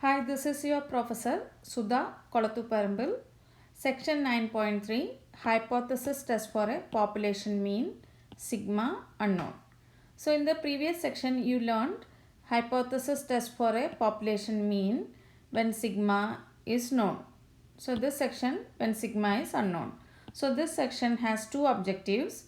Hi, this is your Professor Sudha Kolathuparambil. Section 9.3 Hypothesis Test for a Population Mean Sigma Unknown. So in the previous section you learned hypothesis test for a population mean when sigma is known. So this section when sigma is unknown. So this section has two objectives.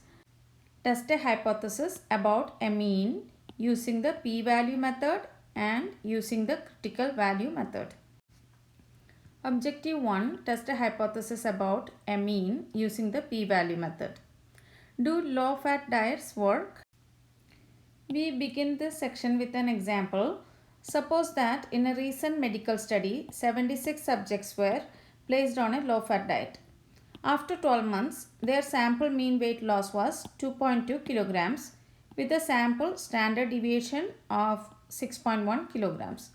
Test a hypothesis about a mean using the p-value method and using the critical value method. Objective 1. Test a hypothesis about a mean using the p-value method. Do low-fat diets work? We begin this section with an example. Suppose that in a recent medical study, 76 subjects were placed on a low-fat diet. After 12 months, their sample mean weight loss was 2.2 kilograms with a sample standard deviation of 6.1 kilograms.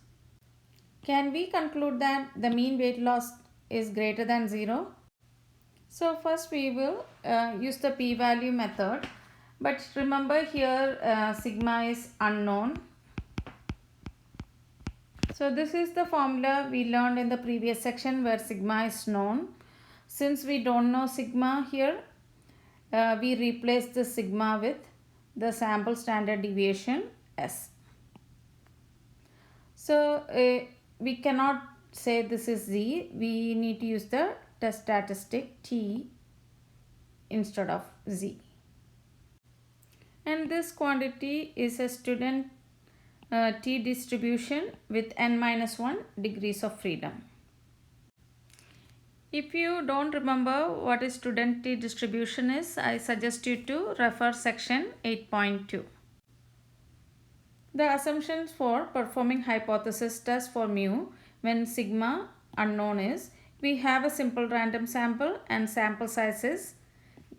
Can we conclude that the mean weight loss is greater than 0? So first we will use the p-value method. But remember here sigma is unknown. So this is the formula we learned in the previous section where sigma is known. Since we don't know sigma here, we replace the sigma with the sample standard deviation S. So we cannot say this is Z. We need to use the test statistic T instead of Z. And this quantity is a student T distribution with n-1 degrees of freedom. If you don't remember what is student T distribution is, I suggest you to refer section 8.2. The assumptions for performing hypothesis test for mu when sigma unknown is we have a simple random sample and sample size is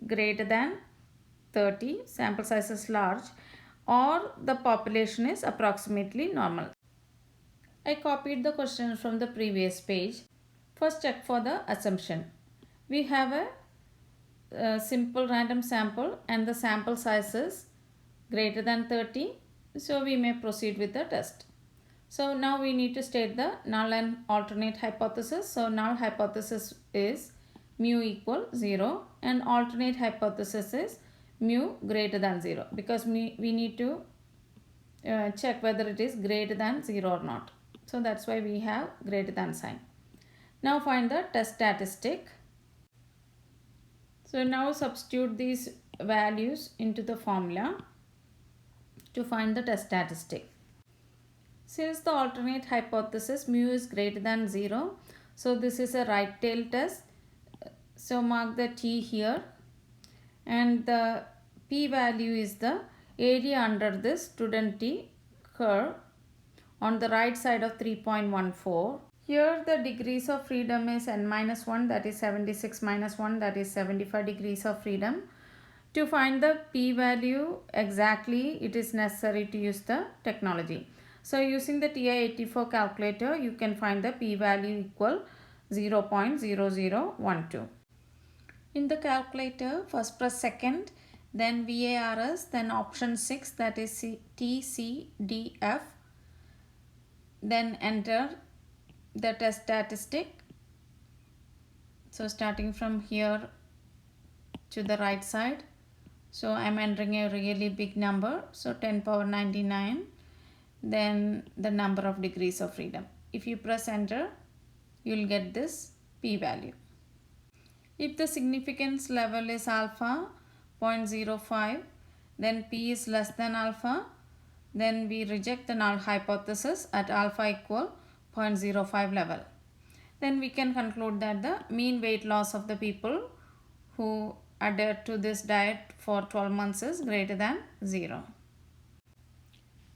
greater than 30, sample size is large, or the population is approximately normal. I copied the question from the previous page. First check for the assumption. We have a simple random sample and the sample size is greater than 30. So we may proceed with the test. So now we need to state the null and alternate hypothesis. So null hypothesis is mu equal 0 and alternate hypothesis is mu greater than 0 because we need to check whether it is greater than 0 or not. So that's why we have greater than sign. Now find the test statistic. So now substitute these values into the formula to find the test statistic. Since the alternate hypothesis mu is greater than 0, so this is a right tail test. So mark the T here and the p value is the area under this student T curve on the right side of 3.14. Here the degrees of freedom is n-1, that is 76 minus 1, that is 75 degrees of freedom. To find the p value exactly, it is necessary to use the technology. So using the TI-84 calculator, you can find the p value equal 0.0012. In the calculator, first press second, then VARS, then option 6, that is TCDF, then enter the test statistic. So starting from here to the right side, so I am entering a really big number, so 10 power 99, then the number of degrees of freedom. If you press enter, you will get this p value. If the significance level is alpha 0.05, then p is less than alpha, then we reject the null hypothesis at alpha equal 0.05 level. Then we can conclude that the mean weight loss of the people who adhere to this diet for 12 months is greater than 0.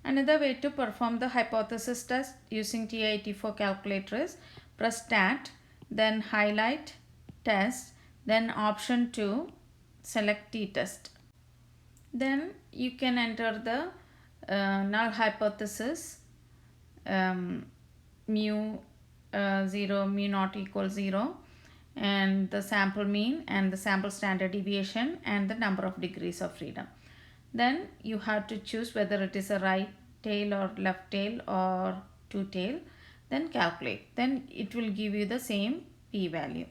Another way to perform the hypothesis test using TI-84 calculator is press stat, then highlight test, then option 2, select t-test. Then you can enter the null hypothesis mu 0, mu not equal 0, and the sample mean and the sample standard deviation and the number of degrees of freedom. Then you have to choose whether it is a right tail or left tail or two tail. then calculate. Then it will give you the same p-value.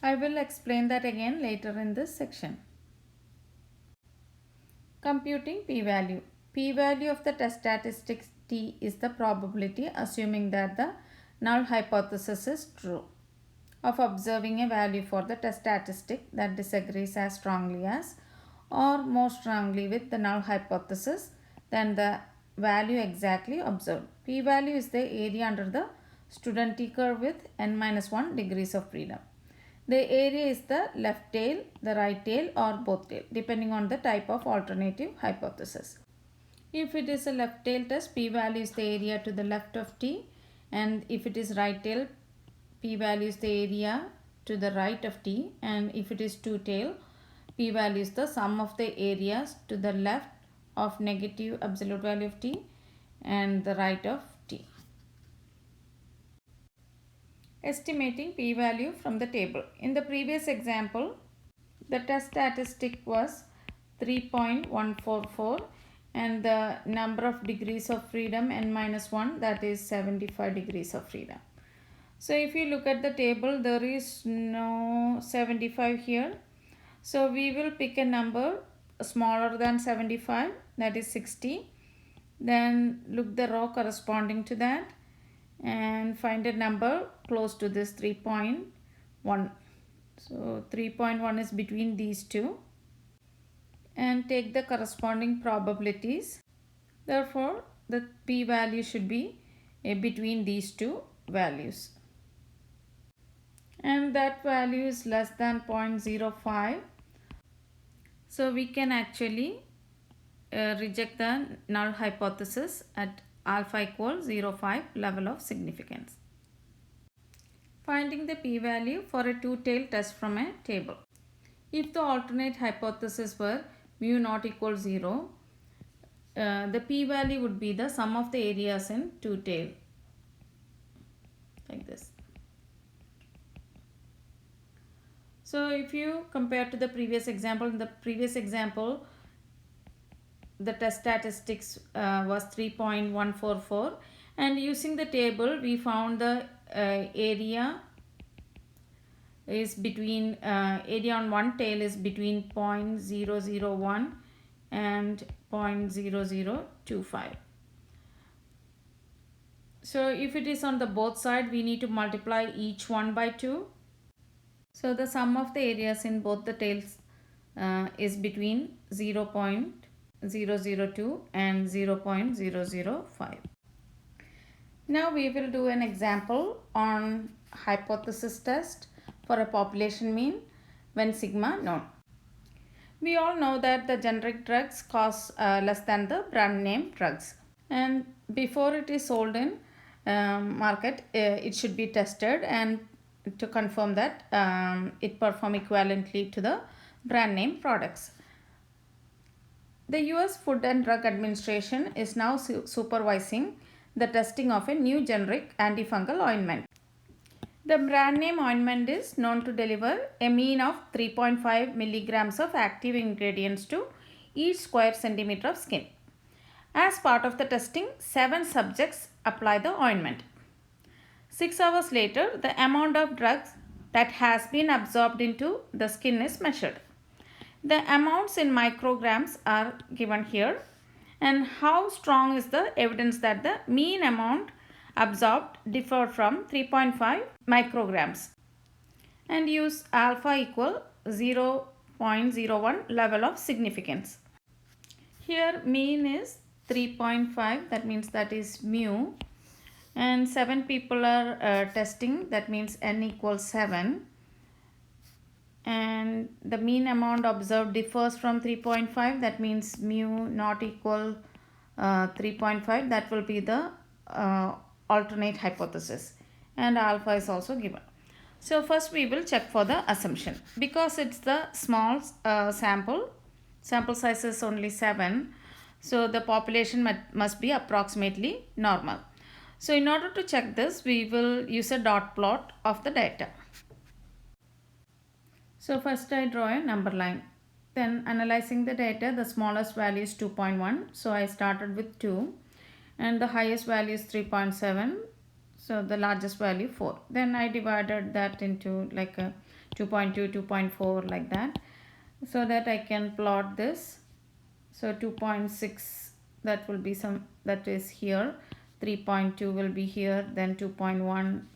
I will explain that again later in this section. Computing p-value. P-value of the test statistics t is the probability, assuming that the null hypothesis is true, of observing a value for the test statistic that disagrees as strongly as or more strongly with the null hypothesis than the value exactly observed. P-value is the area under the student t-curve with n-1 degrees of freedom. The area is the left tail, the right tail, or both tail, depending on the type of alternative hypothesis. If it is a left tail test, p-value is the area to the left of t, and if it is right tail, p-value is the area to the right of t, and if it is two tail, p-value is the sum of the areas to the left of negative absolute value of t and the right of t. Estimating p-value from the table. In the previous example, the test statistic was 3.144 and the number of degrees of freedom n-1, that is 75 degrees of freedom. So if you look at the table, there is no 75 here. So we will pick a number smaller than 75, that is 60. Then look the row corresponding to that and find a number close to this 3.1. So 3.1 is between these two, and take the corresponding probabilities. Therefore, the p-value should be between these two values, and that value is less than 0.05. So we can actually reject the null hypothesis at alpha equals 0.5 level of significance. Finding the p-value for a two-tailed test from a table. If the alternate hypothesis were mu not equal 0, the p-value would be the sum of the areas in two-tail, like this. So if you compare to the previous example, in the previous example, the test statistics was 3.144, and using the table we found the area is between area on one tail is between 0.001 and 0.0025. So if it is on the both side, we need to multiply each one by 2. So the sum of the areas in both the tails is between 0.002 and 0.005. Now we will do an example on hypothesis test for a population mean when sigma known. We all know that the generic drugs cost less than the brand name drugs, and before it is sold in market, it should be tested and to confirm that it perform equivalently to the brand name products. The US Food and Drug Administration is now supervising the testing of a new generic antifungal ointment. The brand name ointment is known to deliver a mean of 3.5 milligrams of active ingredients to each square centimeter of skin. As part of the testing, 7 subjects apply the ointment. 6 hours later, the amount of drugs that has been absorbed into the skin is measured. The amounts in micrograms are given here, and how strong is the evidence that the mean amount absorbed differ from 3.5 micrograms, and use alpha equal 0.01 level of significance. Here mean is 3.5, that means that is mu, and 7 people are testing, that means n equals 7, and the mean amount observed differs from 3.5, that means mu not equal 3.5, that will be the alternate hypothesis, and alpha is also given. So first we will check for the assumption. Because it's the small sample size is only 7, so the population must be approximately normal. So in order to check this, we will use a dot plot of the data. So first I draw a number line. Then analyzing the data, the smallest value is 2.1. So I started with 2. and the highest value is 3.7. So the largest value 4. Then I divided that into like a 2.2, 2.4 like that, so that I can plot this. So 2.6, that will be some, that is here, 3.2 will be here, then 2.1.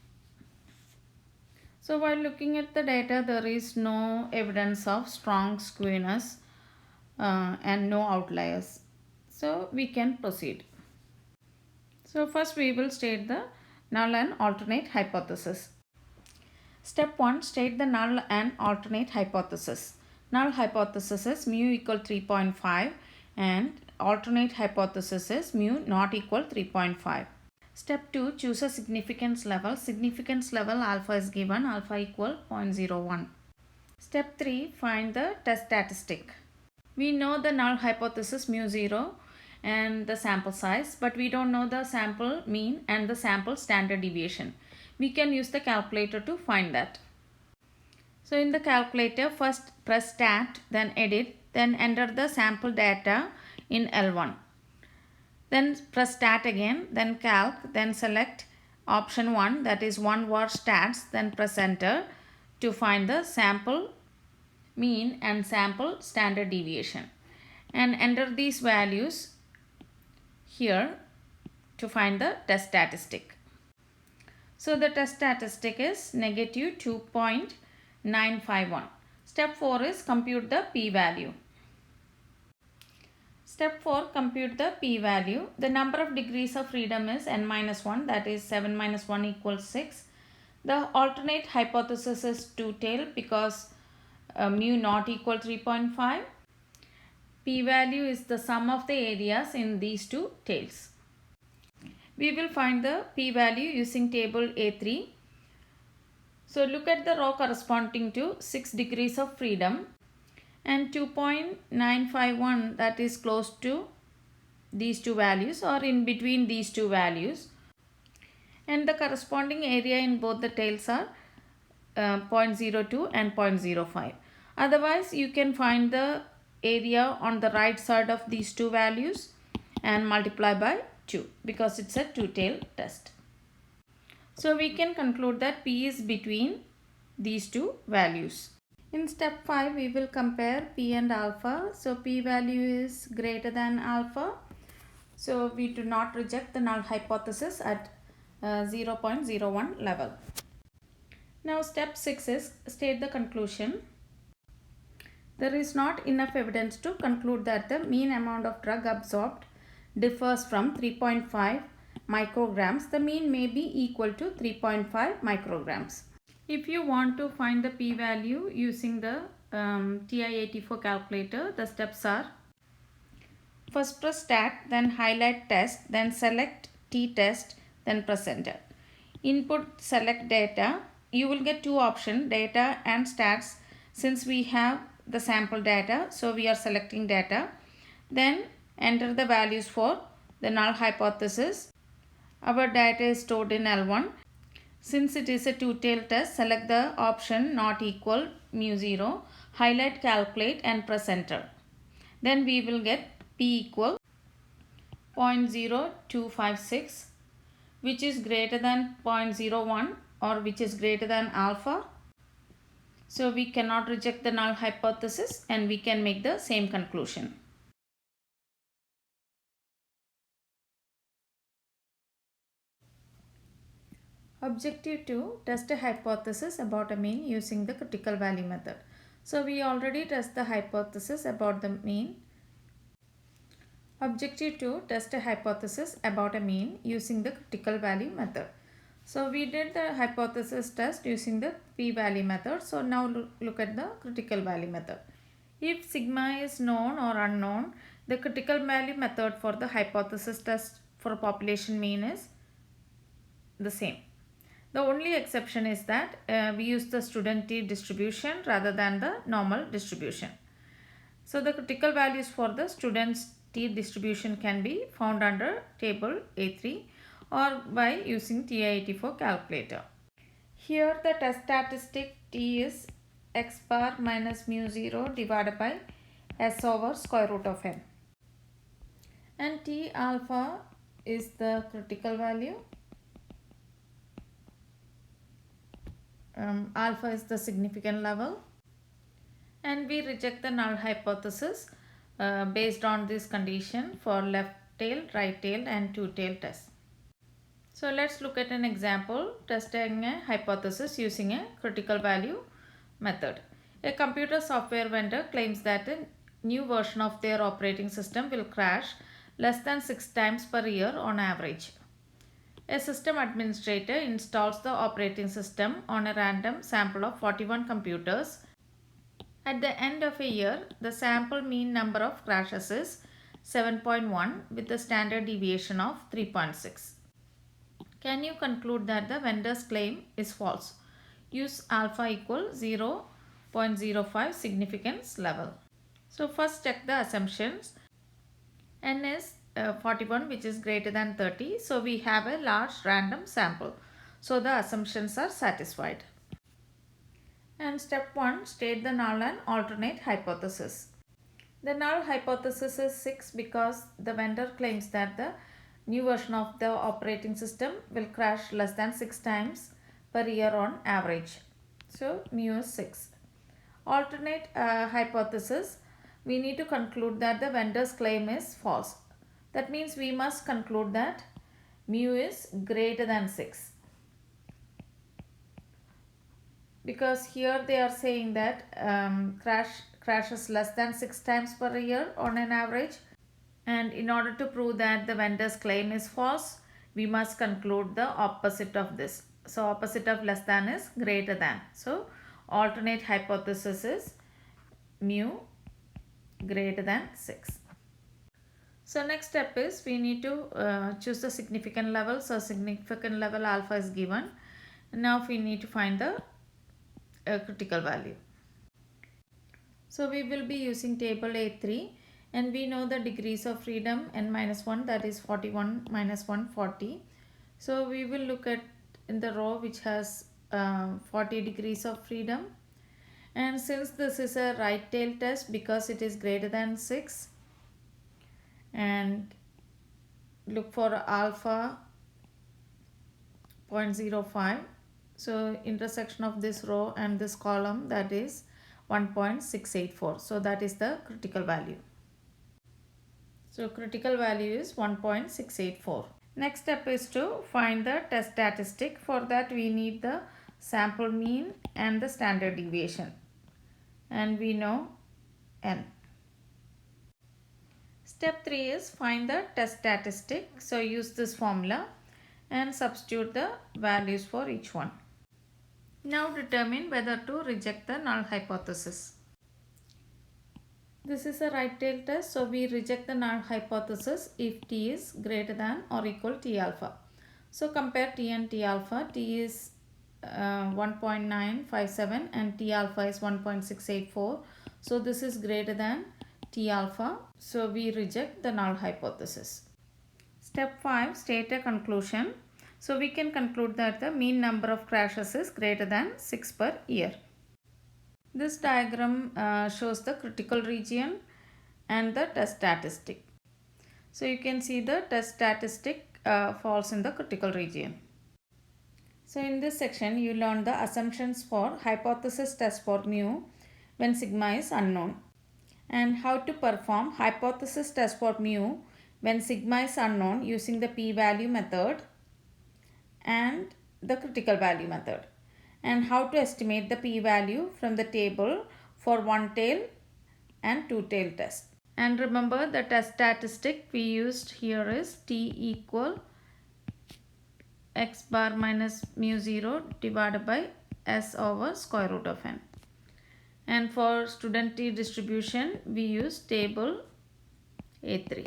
So while looking at the data, there is no evidence of strong skewness and no outliers. So we can proceed. So first we will state the null and alternate hypothesis. Step 1. State the null and alternate hypothesis. Null hypothesis is mu equal 3.5 and alternate hypothesis is mu not equal 3.5. Step 2. Choose a significance level. Significance level alpha is given, alpha equal 0.01. Step 3. Find the test statistic. We know the null hypothesis mu 0 and the sample size, but we don't know the sample mean and the sample standard deviation. We can use the calculator to find that. So in the calculator, first press stat, then edit, then enter the sample data in L1. Then press stat again, then calc, then select option 1, that is one word stats, then press enter to find the sample mean and sample standard deviation, and enter these values here to find the test statistic. So the test statistic is negative 2.951. Step 4 is compute the p-value. Step 4, compute the p-value. The number of degrees of freedom is n-1, that is 7 minus 1 equals 6. The alternate hypothesis is two-tailed because mu not equal 3.5. P-value is the sum of the areas in these two tails. We will find the p-value using table A3. So look at the row corresponding to 6 degrees of freedom and 2.951, that is close to these two values or in between these two values, and the corresponding area in both the tails are 0.02 and 0.05. Otherwise you can find the area on the right side of these two values and multiply by 2 because it's a two-tailed test. So we can conclude that p is between these two values. In step 5 we will compare p and alpha. So p value is greater than alpha. So we do not reject the null hypothesis at 0.01 level. Now step 6 is state the conclusion. There is not enough evidence to conclude that the mean amount of drug absorbed differs from 3.5 micrograms. The mean may be equal to 3.5 micrograms. If you want to find the p-value using the TI-84 calculator, the steps are: first press stat, then highlight test, then select t-test, then press enter. Input select data. You will get two options, data and stats. Since we have the sample data, so we are selecting data. Then enter the values for the null hypothesis. Our data is stored in L1. Since it is a two-tailed test, select the option not equal mu 0, highlight calculate and press enter. Then we will get p equal 0.0256, which is greater than 0.01 or which is greater than alpha. So we cannot reject the null hypothesis and we can make the same conclusion. Objective 2. Test a hypothesis about a mean using the critical value method. So we already test the hypothesis about the mean. Objective 2. Test a hypothesis about a mean using the critical value method. So we did the hypothesis test using the p-value method. So now look at the critical value method. If sigma is known or unknown, the critical value method for the hypothesis test for population mean is the same. The only exception is that we use the student t distribution rather than the normal distribution. So the critical values for the student's t distribution can be found under table A3 or by using TI-84 calculator. Here the test statistic t is x bar minus mu 0 divided by s over square root of n. And t alpha is the critical value, alpha is the significant level, and we reject the null hypothesis based on this condition for left tail, right tail and two tail test. So let's look at an example testing a hypothesis using a critical value method. A computer software vendor claims that a new version of their operating system will crash less than 6 times per year on average. A system administrator installs the operating system on a random sample of 41 computers. At the end of a year, the sample mean number of crashes is 7.1 with a standard deviation of 3.6. Can you conclude that the vendor's claim is false? Use alpha equal 0.05 significance level. So first check the assumptions. N is 41, which is greater than 30. So we have a large random sample. So the assumptions are satisfied. And step 1, state the null and alternate hypothesis. The null hypothesis is 6 because the vendor claims that the new version of the operating system will crash less than 6 times per year on average. So mu is 6. Alternate hypothesis, we need to conclude that the vendor's claim is false. That means we must conclude that mu is greater than 6. Because here they are saying that crashes less than 6 times per year on an average. And in order to prove that the vendor's claim is false, we must conclude the opposite of this. So opposite of less than is greater than. So alternate hypothesis is mu greater than 6. So next step is we need to choose the significant level. So significant level alpha is given. Now we need to find the critical value. So we will be using table A3. And we know the degrees of freedom n-1, that is 41 minus 1, 40. So we will look at in the row which has 40 degrees of freedom. And since this is a right tail test, because it is greater than 6, and look for alpha 0.05. So intersection of this row and this column, that is 1.684. So that is the critical value. So critical value is 1.684. Next step is to find the test statistic. For that we need the sample mean and the standard deviation. And we know n. Step 3 is find the test statistic. So use this formula and substitute the values for each one. Now determine whether to reject the null hypothesis. This is a right tail test, so we reject the null hypothesis if t is greater than or equal t alpha. So compare t and t alpha. T is 1.957 and t alpha is 1.684. So this is greater than t alpha. So we reject the null hypothesis. Step 5, state a conclusion. So we can conclude that the mean number of crashes is greater than 6 per year. This diagram shows the critical region and the test statistic. So you can see the test statistic falls in the critical region. So in this section you learn the assumptions for hypothesis test for mu when sigma is unknown, and how to perform hypothesis test for mu when sigma is unknown using the p-value method and the critical value method, and how to estimate the p-value from the table for one tail and two tail test. And remember, the test statistic we used here is t equal x bar minus mu 0 divided by s over square root of n. And for student t distribution we use table A3.